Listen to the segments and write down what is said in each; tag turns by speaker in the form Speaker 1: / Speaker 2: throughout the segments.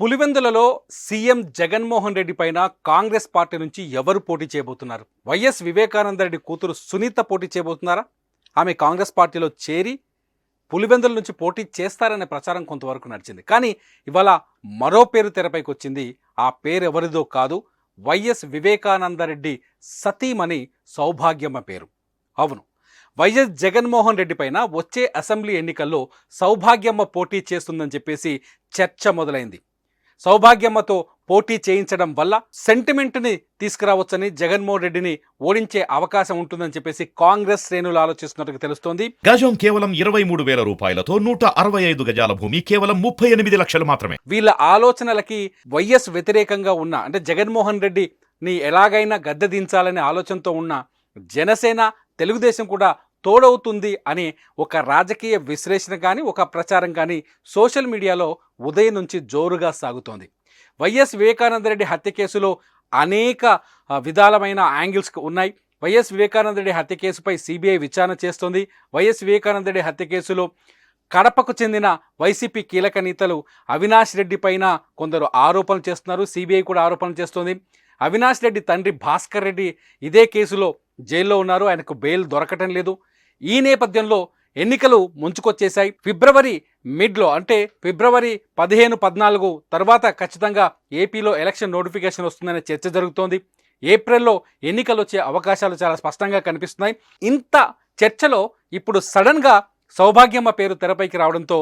Speaker 1: పులివెందులలో CM Jaganmohan Reddy పైన Congress party నుంచి ఎవరు పోటీ చేయబోతున్నారు? వైఎస్ వివేకానంద రెడ్డి కూతురు సునీత పోటీ చేయబోతున్నారా? ఆమె కాంగ్రెస్ పార్టీలో చేరి పులివెందుల నుంచి పోటీ చేస్తారనే ప్రచారం కొంతవరకు నడిచింది. కానీ ఇవాళ మరో పేరు తెరపైకి వచ్చింది. ఆ పేరు ఎవరిదో కాదు, వైఎస్ వివేకానంద రెడ్డి సతీమణి సౌభాగ్యమ్మ పేరు. అవును, వైఎస్ జగన్మోహన్ రెడ్డి పైన వచ్చే అసెంబ్లీ ఎన్నికల్లో సౌభాగ్యమ్మ పోటీ చేస్తుందని చెప్పేసి చర్చ మొదలైంది. సౌభాగ్యమ్మతో పోటీ చేయించడం వల్ల సెంటిమెంట్ని తీసుకురావచ్చని, జగన్మోహన్ రెడ్డిని ఓడించే అవకాశం ఉంటుందని చెప్పేసి కాంగ్రెస్ శ్రేణులు ఆలోచిస్తున్నట్టుగా తెలుస్తోంది.
Speaker 2: గజం కేవలం 23,000 రూపాయలతో 165 గజాల భూమి కేవలం 38 లక్షలు మాత్రమే.
Speaker 1: వీళ్ళ ఆలోచనలకి వైఎస్ వ్యతిరేకంగా ఉన్న, అంటే జగన్మోహన్ రెడ్డిని ఎలాగైనా గద్దె దించాలనే ఆలోచనతో ఉన్న జనసేన, తెలుగుదేశం కూడా తోడవుతుంది అని ఒక రాజకీయ విశ్లేషణ కానీ, ఒక ప్రచారం కానీ సోషల్ మీడియాలో ఉదయం నుంచి జోరుగా సాగుతోంది. వైఎస్ వివేకానంద రెడ్డి హత్య కేసులో అనేక విధాలమైన యాంగిల్స్ ఉన్నాయి. వైఎస్ వివేకానంద రెడ్డి హత్య కేసుపై సిబిఐ విచారణ చేస్తోంది. వైఎస్ వివేకానంద రెడ్డి హత్య కేసులో కడపకు చెందిన వైసీపీ కీలక నేతలు అవినాష్ రెడ్డి పైన కొందరు ఆరోపణలు చేస్తున్నారు. సిబిఐ కూడా ఆరోపణలు చేస్తోంది. అవినాష్ రెడ్డి తండ్రి భాస్కర్ రెడ్డి ఇదే కేసులో జైల్లో ఉన్నారు. ఆయనకు బెయిల్ దొరకటం లేదు. ఈ నేపథ్యంలో ఎన్నికలు ముంచుకొచ్చేశాయి. ఫిబ్రవరి మిడ్లో, అంటే ఫిబ్రవరి 15, 14 తర్వాత ఖచ్చితంగా ఏపీలో ఎలక్షన్ నోటిఫికేషన్ వస్తుందనే చర్చ జరుగుతోంది. ఏప్రిల్లో ఎన్నికలు వచ్చే అవకాశాలు చాలా స్పష్టంగా కనిపిస్తున్నాయి. ఇంత చర్చలో ఇప్పుడు సడన్గా సౌభాగ్యమ్మ పేరు తెరపైకి రావడంతో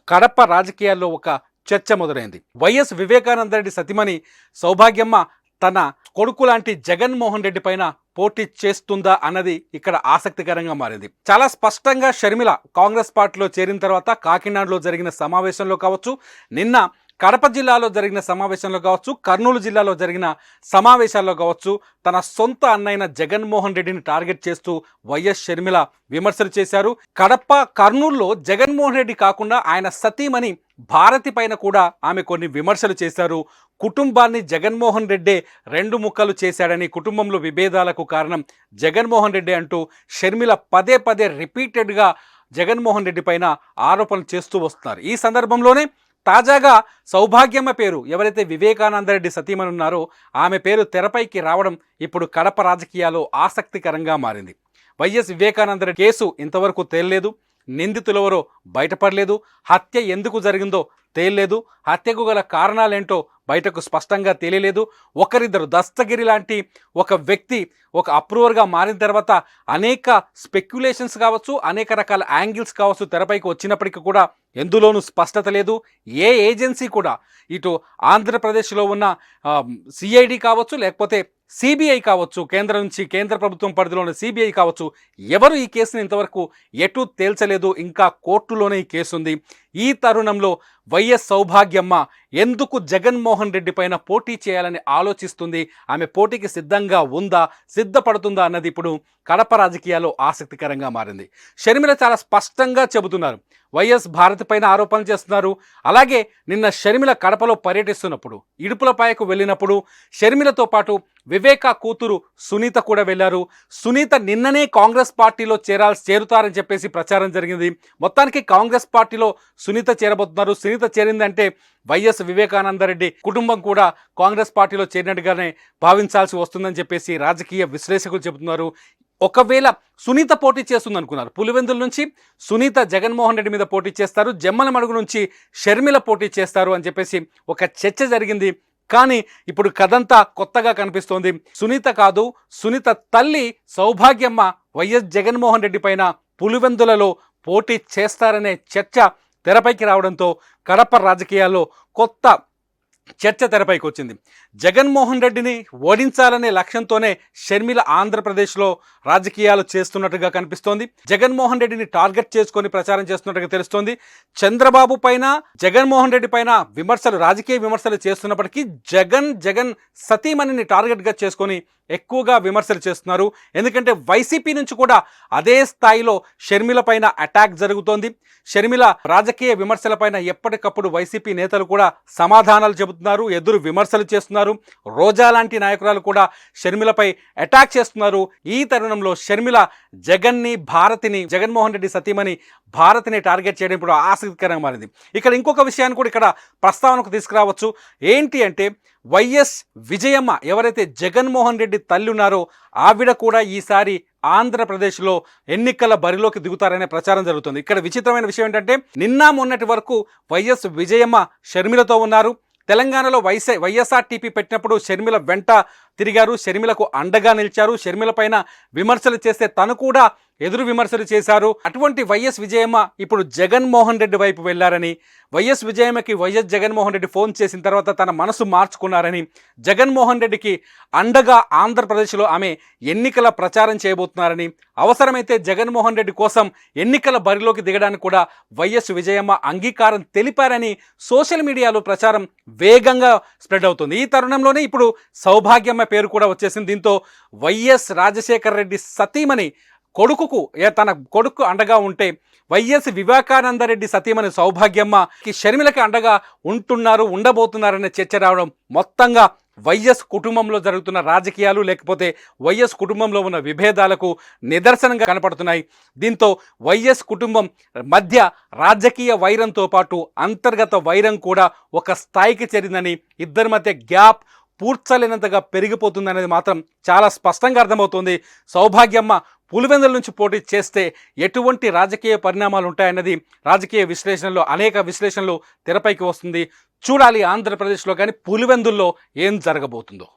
Speaker 1: కడప రాజకీయాల్లో ఒక చర్చ మొదలైంది. వైఎస్ వివేకానంద రెడ్డి సతీమణి సౌభాగ్యమ్మ తన కొడుకు లాంటి జగన్మోహన్ రెడ్డి పైన పోటీ చేస్తుందా అన్నది ఇక్కడ ఆసక్తికరంగా మారింది. చాలా స్పష్టంగా షర్మిల కాంగ్రెస్ పార్టీలో చేరిన తర్వాత కాకినాడలో జరిగిన సమావేశంలో కావచ్చు, నిన్న కడప జిల్లాలో జరిగిన సమావేశంలో కావచ్చు, కర్నూలు జిల్లాలో జరిగిన సమావేశాల్లో కావచ్చు, తన సొంత అన్నైన జగన్మోహన్ రెడ్డిని టార్గెట్ చేస్తూ వైఎస్ షర్మిల విమర్శలు చేశారు. కడప, కర్నూలులో జగన్మోహన్ రెడ్డి కాకుండా ఆయన సతీమణి భారతి పైన కూడా ఆమె కొన్ని విమర్శలు చేశారు. కుటుంబాన్ని జగన్మోహన్ రెడ్డే 2 ముక్కలు చేశాడని, కుటుంబంలో విభేదాలకు కారణం జగన్మోహన్ రెడ్డి అంటూ షర్మిల పదే పదే రిపీటెడ్గా జగన్మోహన్ రెడ్డి పైన ఆరోపణలు చేస్తూ వస్తున్నారు. ఈ సందర్భంలోనే తాజాగా సౌభాగ్యమ్మ పేరు, ఎవరైతే వివేకానంద రెడ్డి సతీమణి ఉన్నారో ఆమె పేరు తెరపైకి రావడం ఇప్పుడు కడప రాజకీయాల్లో ఆసక్తికరంగా మారింది. వైఎస్ వివేకానంద రెడ్డి కేసు ఇంతవరకు తేలలేదు. నిందితులెవరో బయటపడలేదు. హత్య ఎందుకు జరిగిందో తేలలేదు. హత్యకు గల కారణాలేంటో బయటకు స్పష్టంగా తెలియలేదు. ఒకరిద్దరు దస్తగిరి లాంటి ఒక వ్యక్తి ఒక అప్రూవర్గా మారిన తర్వాత అనేక స్పెక్యులేషన్స్ కావచ్చు, అనేక రకాల యాంగిల్స్ కావచ్చు తెరపైకి వచ్చినప్పటికీ కూడా ఎందులోనూ స్పష్టత లేదు. ఏ ఏజెన్సీ కూడా, ఇటు ఆంధ్రప్రదేశ్లో ఉన్న సిఐడి కావచ్చు, లేకపోతే సిబిఐ కావచ్చు, కేంద్ర ప్రభుత్వం పరిధిలో ఉన్న సిబిఐ కావచ్చు, ఎవరు ఈ కేసును ఇంతవరకు ఎటు తేల్చలేదు. ఇంకా కోర్టులోనే ఈ కేసు ఉంది. ఈ తరుణంలో వైఎస్ సౌభాగ్యమ్మ ఎందుకు జగన్మోహన్ రెడ్డి పైన పోటీ చేయాలని ఆలోచిస్తుంది, ఆమె పోటీకి సిద్ధంగా ఉందా, సిద్ధపడుతుందా అన్నది ఇప్పుడు కడప రాజకీయాల్లో ఆసక్తికరంగా మారింది. షర్మిల చాలా స్పష్టంగా చెబుతున్నారు. వైఎస్ భారతి పైన ఆరోపణలు చేస్తున్నారు. అలాగే నిన్న షర్మిల కడపలో పర్యటిస్తున్నప్పుడు, ఇడుపులపాయకు వెళ్ళినప్పుడు షర్మిలతో పాటు వివేకా కూతురు సునీత కూడా వెళ్ళారు. సునీత నిన్ననే కాంగ్రెస్ పార్టీలో చేరుతారని చెప్పేసి ప్రచారం జరిగింది. మొత్తానికి కాంగ్రెస్ పార్టీలో సునీత చేరబోతున్నారు. సునీత చేరిందంటే వైఎస్ వివేకానంద రెడ్డి కుటుంబం కూడా కాంగ్రెస్ పార్టీలో చేరినట్టుగానే భావించాల్సి వస్తుందని చెప్పేసి రాజకీయ విశ్లేషకులు చెబుతున్నారు. ఒకవేళ సునీత పోటీ చేస్తుంది అనుకున్నారు, పులివెందుల నుంచి సునీత జగన్మోహన్ రెడ్డి మీద పోటీ చేస్తారు, జమ్మలమడుగు నుంచి షర్మిల పోటీ చేస్తారు అని చెప్పేసి ఒక చర్చ జరిగింది. కానీ ఇప్పుడు కథంతా కొత్తగా కనిపిస్తోంది. సునీత కాదు, సునీత తల్లి సౌభాగ్యమ్మ వైఎస్ జగన్మోహన్ రెడ్డి పైన పులివెందులలో పోటీ చేస్తారనే చర్చ తెరపైకి రావడంతో కడప రాజకీయాల్లో కొత్త చర్చ తెరపైకి వచ్చింది. జగన్మోహన్ రెడ్డిని ఓడించాలనే లక్ష్యంతోనే షర్మిల ఆంధ్రప్రదేశ్లో రాజకీయాలు చేస్తున్నట్టుగా కనిపిస్తోంది. జగన్మోహన్ రెడ్డిని టార్గెట్ చేసుకొని ప్రచారం చేస్తున్నట్టుగా తెలుస్తోంది. చంద్రబాబు పైన, జగన్మోహన్ రెడ్డి పైన రాజకీయ విమర్శలు చేస్తున్నప్పటికీ జగన్ సతీమణిని టార్గెట్గా చేసుకొని ఎక్కువగా విమర్శలు చేస్తున్నారు. ఎందుకంటే వైసీపీ నుంచి కూడా అదే స్థాయిలో షర్మిల పైన అటాక్ జరుగుతోంది. షర్మిల రాజకీయ విమర్శలపైన ఎప్పటికప్పుడు వైసీపీ నేతలు కూడా సమాధానాలు చెబుతున్నారు, ఎదురు విమర్శలు చేస్తున్నారు. రోజా లాంటి నాయకురాలు కూడా షర్మిలపై అటాక్ చేస్తున్నారు. ఈ తరుణంలో షర్మిల జగన్మోహన్ రెడ్డి సతీమణి భారతిని టార్గెట్ చేయడం ఇప్పుడు ఆసక్తికరంగా మారింది. ఇక్కడ ఇంకొక విషయాన్ని కూడా ఇక్కడ ప్రస్తావనకు తీసుకురావచ్చు. ఏంటి అంటే వైఎస్ విజయమ్మ ఎవరైతే జగన్మోహన్ రెడ్డి తల్లి ఉన్నారో ఆవిడ కూడా ఈసారి ఆంధ్రప్రదేశ్లో ఎన్నికల బరిలోకి దిగుతారనే ప్రచారం జరుగుతుంది. ఇక్కడ విచిత్రమైన విషయం ఏంటంటే నిన్న మొన్నటి వరకు వైఎస్ విజయమ్మ షర్మిలతో ఉన్నారు. తెలంగాణలో వైఎస్ఆర్టీపీ పెట్టినప్పుడు షర్మిల వెంట తిరిగారు, షర్మిలకు అండగా నిలిచారు. షర్మిల పైన విమర్శలు చేస్తే తను కూడా ఎదురు విమర్శలు చేశారు. అటువంటి వైఎస్ విజయమ్మ ఇప్పుడు జగన్మోహన్ రెడ్డి వైపు వెళ్లారని, వైఎస్ విజయమ్మకి వైఎస్ జగన్మోహన్ రెడ్డి ఫోన్ చేసిన తర్వాత తన మనసు మార్చుకున్నారని, జగన్మోహన్ రెడ్డికి అండగా ఆంధ్రప్రదేశ్లో ఆమె ఎన్నికల ప్రచారం చేయబోతున్నారని, అవసరమైతే జగన్మోహన్ రెడ్డి కోసం ఎన్నికల బరిలోకి దిగడానికి కూడా వైఎస్ విజయమ్మ అంగీకారం తెలిపారని సోషల్ మీడియాలో ప్రచారం వేగంగా స్ప్రెడ్ అవుతుంది. ఈ తరుణంలోనే ఇప్పుడు సౌభాగ్యమ్మ పేరు కూడా వచ్చేసింది. దీంతో వైఎస్ రాజశేఖర రెడ్డి సతీమణి తన కొడుకు అండగా ఉంటే వైఎస్ వివేకానందరెడ్డి సతీమణి సౌభాగ్యమ్మకి షర్మిలకి అండగా ఉండబోతున్నారనే చర్చ రావడం మొత్తంగా వైఎస్ కుటుంబంలో జరుగుతున్న రాజకీయాలు లేకపోతే వైఎస్ కుటుంబంలో ఉన్న విభేదాలకు నిదర్శనంగా కనపడుతున్నాయి. దీంతో వైఎస్ కుటుంబం మధ్య రాజకీయ వైరంతో పాటు అంతర్గత వైరం కూడా ఒక స్థాయికి చేరిందని, ఇద్దరి మధ్య గ్యాప్ పూడ్చలేనంతగా పెరిగిపోతుందనేది మాత్రం చాలా స్పష్టంగా అర్థమవుతుంది. సౌభాగ్యమ్మ పులివెందుల నుంచి పోటీ చేస్తే ఎటువంటి రాజకీయ పరిణామాలు ఉంటాయన్నది రాజకీయ విశ్లేషణలో అనేక విశ్లేషణలు తెరపైకి వస్తుంది. చూడాలి ఆంధ్రప్రదేశ్లో కానీ పులివెందుల్లో ఏం జరగబోతుందో.